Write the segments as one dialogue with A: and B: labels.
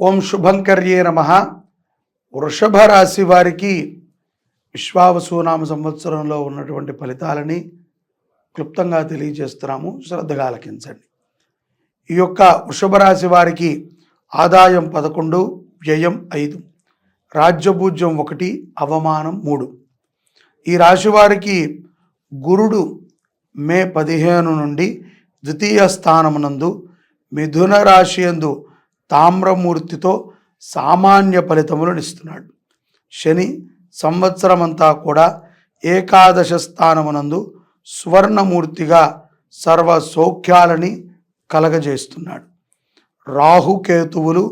A: ఓం శుభంకర్యే నమః. వృషభ రాశి వారికి విశ్వావసునామ సంవత్సరంలో ఉన్నటువంటి ఫలితాలని క్లుప్తంగా తెలియజేస్తున్నాము. శ్రద్ధగా ఆలకించండి. ఈ యొక్క వృషభ రాశి వారికి ఆదాయం 11, వ్యయం 5, రాజ్యపూజ్యం 1, అవమానం 3. ఈ రాశి వారికి గురుడు మే 15 నుండి ద్వితీయ స్థానమునందు మిథున రాశి యందు తామ్రమూర్తితో సామాన్య ఫలితములను ఇస్తున్నాడు. శని సంవత్సరమంతా కూడా ఏకాదశ స్థానమునందు సువర్ణమూర్తిగా సర్వ సౌఖ్యాలని కలగజేస్తున్నాడు. రాహుకేతువులు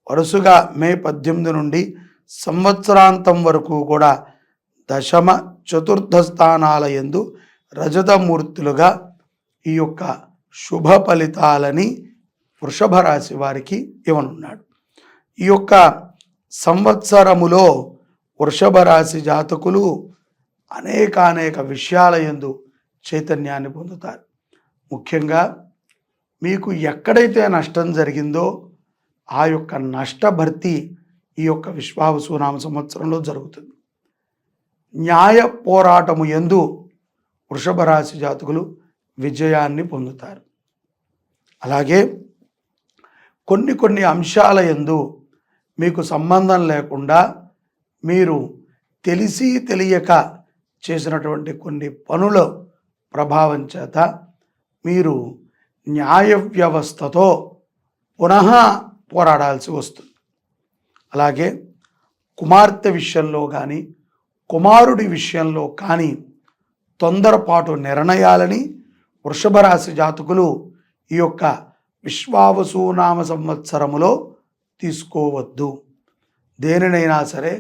A: వరుసగా మే 18 నుండి సంవత్సరాంతం వరకు కూడా దశమ చతుర్థ స్థానాల యందు రజతమూర్తులుగా ఈ యొక్క శుభ ఫలితాలని వృషభ రాశి వారికి ఇవ్వనున్నాడు. ఈ యొక్క సంవత్సరములో వృషభ రాశి జాతకులు అనేక విషయాల యందు చైతన్యాన్ని పొందుతారు. ముఖ్యంగా మీకు ఎక్కడైతే నష్టం జరిగిందో ఆ యొక్క నష్టభర్తీ ఈ యొక్క విశ్వావసునామ సంవత్సరంలో జరుగుతుంది. న్యాయ పోరాటము యందు వృషభ రాశి జాతకులు విజయాన్ని పొందుతారు. అలాగే కొన్ని అంశాల యందు మీకు సంబంధం లేకుండా మీరు తెలిసి తెలియక చేసినటువంటి కొన్ని పనుల ప్రభావం చేత మీరు న్యాయ వ్యవస్థతో పునః పోరాడాల్సి వస్తుంది. అలాగే కుమార్తె విషయంలో కానీ కుమారుడి విషయంలో కానీ తొందరపాటు నిర్ణయాలని వృషభ రాశి జాతకులు ఈ యొక్క విశ్వావసునామ సంవత్సరములో తీసుకోవద్దు. దేనినైనా సరే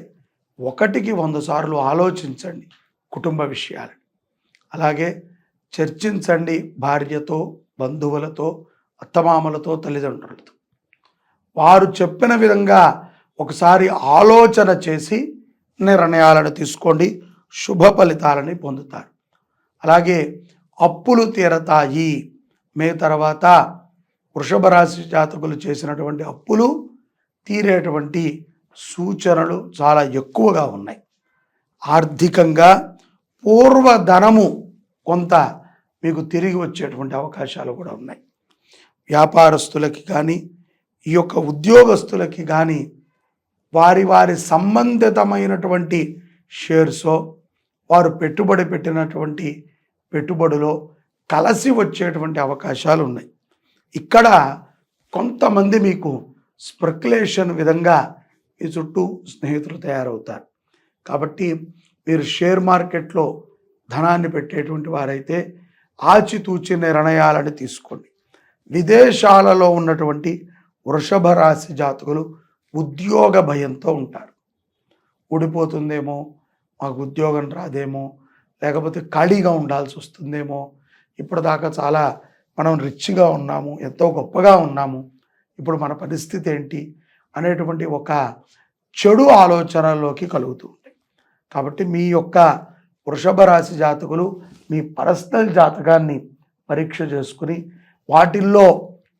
A: 1కి 100 సార్లు ఆలోచించండి కుటుంబ విషయాలని. అలాగే చర్చించండి భార్యతో, బంధువులతో, అత్తమామలతో, తల్లిదండ్రులతో. వారు చెప్పిన విధంగా ఒకసారి ఆలోచన చేసి నిర్ణయాలను తీసుకోండి. శుభ ఫలితాలని పొందుతారు. అలాగే అప్పులు తీరతాయి. మే తర్వాత వృషభ రాశి జాతకులు చేసినటువంటి అప్పులు తీరేటువంటి సూచనలు చాలా ఎక్కువగా ఉన్నాయి. ఆర్థికంగా పూర్వధనము కొంత మీకు తిరిగి వచ్చేటువంటి అవకాశాలు కూడా ఉన్నాయి. వ్యాపారస్తులకి కానీ ఈ యొక్క ఉద్యోగస్తులకి కానీ వారి సంబంధితమైనటువంటి షేర్సో వారు పెట్టుబడి పెట్టినటువంటి పెట్టుబడిలో కలిసి వచ్చేటువంటి అవకాశాలు ఉన్నాయి. ఇక్కడ కొంతమంది మీకు స్పెక్యులేషన్ విధంగా మీ చుట్టూ స్నేహితులు తయారవుతారు. కాబట్టి మీరు షేర్ మార్కెట్లో ధనాన్ని పెట్టేటువంటి వారైతే ఆచితూచి నిర్ణయాలను తీసుకోండి. విదేశాలలో ఉన్నటువంటి వృషభ రాశి జాతకులు ఉద్యోగ భయంతో ఉంటారు. ఊడిపోతుందేమో, మాకు ఉద్యోగం రాదేమో, లేకపోతే ఖాళీగా ఉండాల్సి వస్తుందేమో, ఇప్పటిదాకా చాలా మనం రిచ్గా ఉన్నాము, ఎంతో గొప్పగా ఉన్నాము, ఇప్పుడు మన పరిస్థితి ఏంటి అనేటువంటి ఒక చెడు ఆలోచనలోకి కలుగుతూ ఉంటాయి. కాబట్టి మీ యొక్క వృషభ రాశి జాతకులు మీ పర్సనల్ జాతకాన్ని పరీక్ష చేసుకుని వాటిల్లో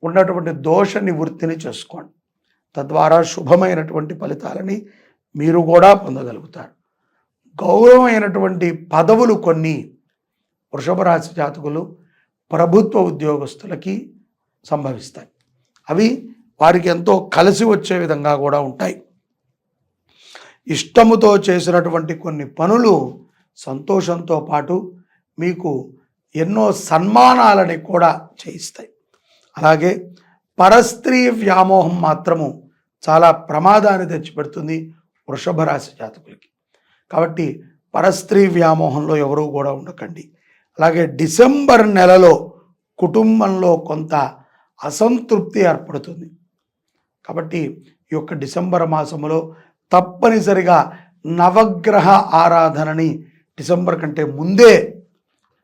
A: ఉన్నటువంటి దోష నివృత్తిని చేసుకోండి. తద్వారా శుభమైనటువంటి ఫలితాలని మీరు కూడా పొందగలుగుతారు. గౌరవమైనటువంటి పదవులు కొన్ని వృషభ రాశి జాతకులు ప్రభుత్వ ఉద్యోగస్తులకి సంభవిస్తాయి. అవి వారికి ఎంతో కలిసి వచ్చే విధంగా కూడా ఉంటాయి. ఇష్టముతో చేసినటువంటి కొన్ని పనులు సంతోషంతో పాటు మీకు ఎన్నో సన్మానాలని కూడా చేయిస్తాయి. అలాగే పరస్త్రీ వ్యామోహం మాత్రము చాలా ప్రమాదాన్ని తెచ్చిపెడుతుంది వృషభ రాశి జాతకులకి. కాబట్టి పరస్త్రీ వ్యామోహంలో ఎవరూ కూడా ఉండకండి. అలాగే డిసెంబర్ నెలలో కుటుంబంలో కొంత అసంతృప్తి ఏర్పడుతుంది. కాబట్టి ఈ యొక్క డిసెంబర్ మాసంలో తప్పనిసరిగా నవగ్రహ ఆరాధనని డిసెంబర్ కంటే ముందే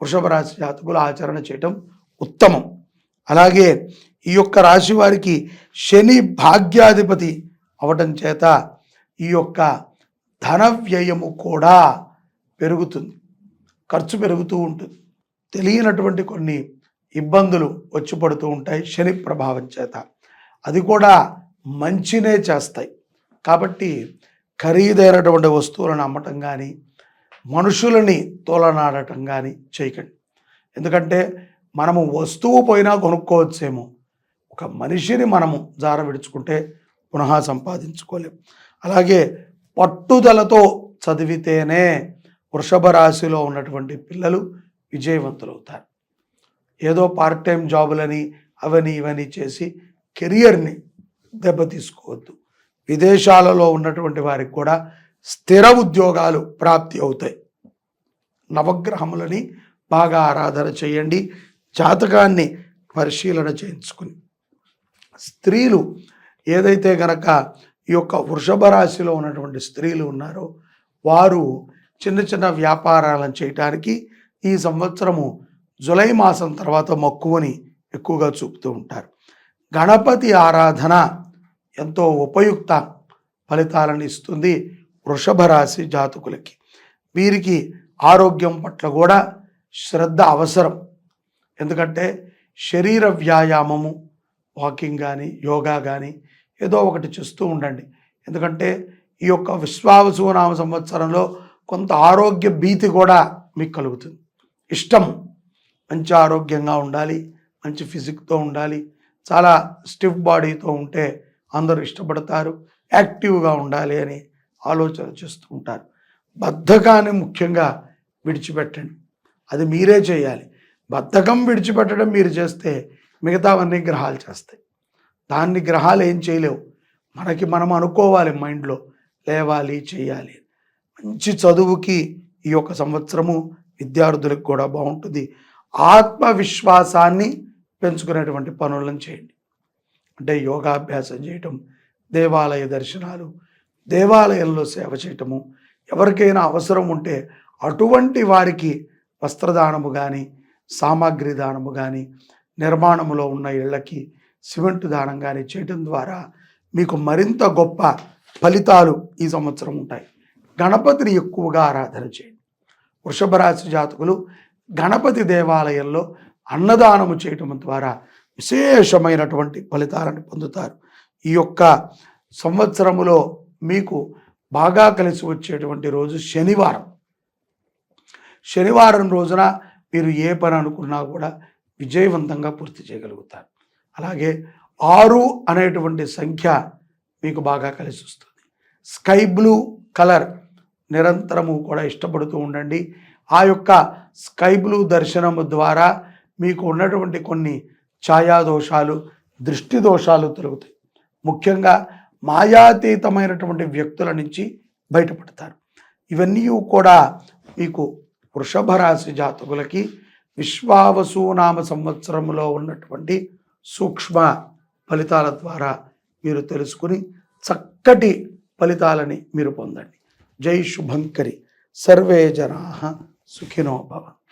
A: వృషభ రాశి జాతకులు ఆచరణ చేయటం ఉత్తమం. అలాగే ఈ యొక్క రాశి వారికి శని భాగ్యాధిపతి అవటం చేత ఈ యొక్క ధన వ్యయము కూడా పెరుగుతుంది, ఖర్చు పెరుగుతూ ఉంటుంది. తెలియనటువంటి కొన్ని ఇబ్బందులు వచ్చి పడుతూ ఉంటాయి శని ప్రభావం చేత. అది కూడా మంచినే చేస్తాయి. కాబట్టి ఖరీదైనటువంటి వస్తువులను అమ్మటం కానీ, మనుషులని తోలనాడటం కానీ చేయకండి. ఎందుకంటే మనము వస్తువు పోయినా కొనుక్కోవచ్చేమో, ఒక మనిషిని మనము జార విడుచుకుంటే పునః సంపాదించుకోలేము. అలాగే పట్టుదలతో చదివితేనే వృషభ రాశిలో ఉన్నటువంటి పిల్లలు విజయవంతులవుతారు. ఏదో పార్ట్ టైం జాబులని అవని ఇవని చేసి కెరియర్ని దెబ్బతీసుకోవద్దు. విదేశాలలో ఉన్నటువంటి వారికి కూడా స్థిర ఉద్యోగాలు ప్రాప్తి అవుతాయి. నవగ్రహములని బాగా ఆరాధన చేయండి. జాతకాన్ని పరిశీలన చేయించుకుని స్త్రీలు ఏదైతే గనక ఈ యొక్క వృషభ రాశిలో ఉన్నటువంటి స్త్రీలు ఉన్నారో వారు చిన్న చిన్న వ్యాపారాలను చేయటానికి ఈ సంవత్సరము జూలై మాసం తర్వాత మక్కువని ఎక్కువగా చూపుతూ ఉంటారు. గణపతి ఆరాధన ఎంతో ఉపయుక్త ఫలితాలను ఇస్తుంది వృషభ రాశి జాతకులకి. వీరికి ఆరోగ్యం పట్ల కూడా శ్రద్ధ అవసరం. ఎందుకంటే శరీర వ్యాయామము, వాకింగ్ కానీ యోగా కానీ ఏదో ఒకటి చేస్తూ ఉండండి. ఎందుకంటే ఈ యొక్క విశ్వావసునామ సంవత్సరంలో కొంత ఆరోగ్య భీతి కూడా మీకు కలుగుతుంది. ఇష్టం మంచి ఆరోగ్యంగా ఉండాలి, మంచి ఫిజిక్తో ఉండాలి, చాలా స్టిఫ్ బాడీతో ఉంటే అందరూ ఇష్టపడతారు, యాక్టివ్గా ఉండాలి అని ఆలోచన చేస్తూ ఉంటారు. బద్ధకాన్ని ముఖ్యంగా విడిచిపెట్టండి. అది మీరే చేయాలి. బద్ధకం విడిచిపెట్టడం మీరు చేస్తే మిగతావన్నీ గ్రహాలు చేస్తాయి. దాన్ని గ్రహాలు ఏం చేయలేవు. మనం అనుకోవాలి మైండ్లో, లేవాలి, చేయాలి. మంచి చదువుకి ఈ యొక్క సంవత్సరము విద్యార్థులకు కూడా బాగుంటుంది. ఆత్మవిశ్వాసాన్ని పెంచుకునేటువంటి పనులను చేయండి. అంటే యోగాభ్యాసం చేయటం, దేవాలయ దర్శనాలు, దేవాలయంలో సేవ చేయటము, ఎవరికైనా అవసరం ఉంటే అటువంటి వారికి వస్త్రదానము కానీ, సామాగ్రి దానము కానీ, నిర్మాణంలో ఉన్న ఇళ్ళకి సిమెంట్ దానం కానీ చేయటం ద్వారా మీకు మరింత గొప్ప ఫలితాలు ఈ సంవత్సరం ఉంటాయి. గణపతిని ఎక్కువగా ఆరాధన చేయండి. వృషభ రాశి జాతకులు గణపతి దేవాలయంలో అన్నదానము చేయటం ద్వారా విశేషమైనటువంటి ఫలితాలను పొందుతారు. ఈ యొక్క సంవత్సరములో మీకు బాగా కలిసి వచ్చేటువంటి రోజు శనివారం. శనివారం రోజున మీరు ఏ పని అనుకున్నా కూడా విజయవంతంగా పూర్తి చేయగలుగుతారు. అలాగే 6 అనేటువంటి సంఖ్య మీకు బాగా కలిసి వస్తుంది. స్కై బ్లూ కలర్ నిరంతరము కూడా ఇష్టపడుతూ ఉండండి. ఆ యొక్క స్కై బ్లూ దర్శనము ద్వారా మీకు ఉన్నటువంటి కొన్ని ఛాయాదోషాలు, దృష్టి దోషాలు తొలగుతాయి. ముఖ్యంగా మాయాతీతమైనటువంటి వ్యక్తుల నుంచి బయటపడతారు. ఇవన్నీ కూడా మీకు వృషభ రాశి జాతకులకి విశ్వావసునామ సంవత్సరంలో ఉన్నటువంటి సూక్ష్మ ఫలితాల ద్వారా మీరు తెలుసుకుని చక్కటి ఫలితాలని మీరు పొందండి. జై శుభంకరి. సర్వే జనాః సుఖినో భవంతు.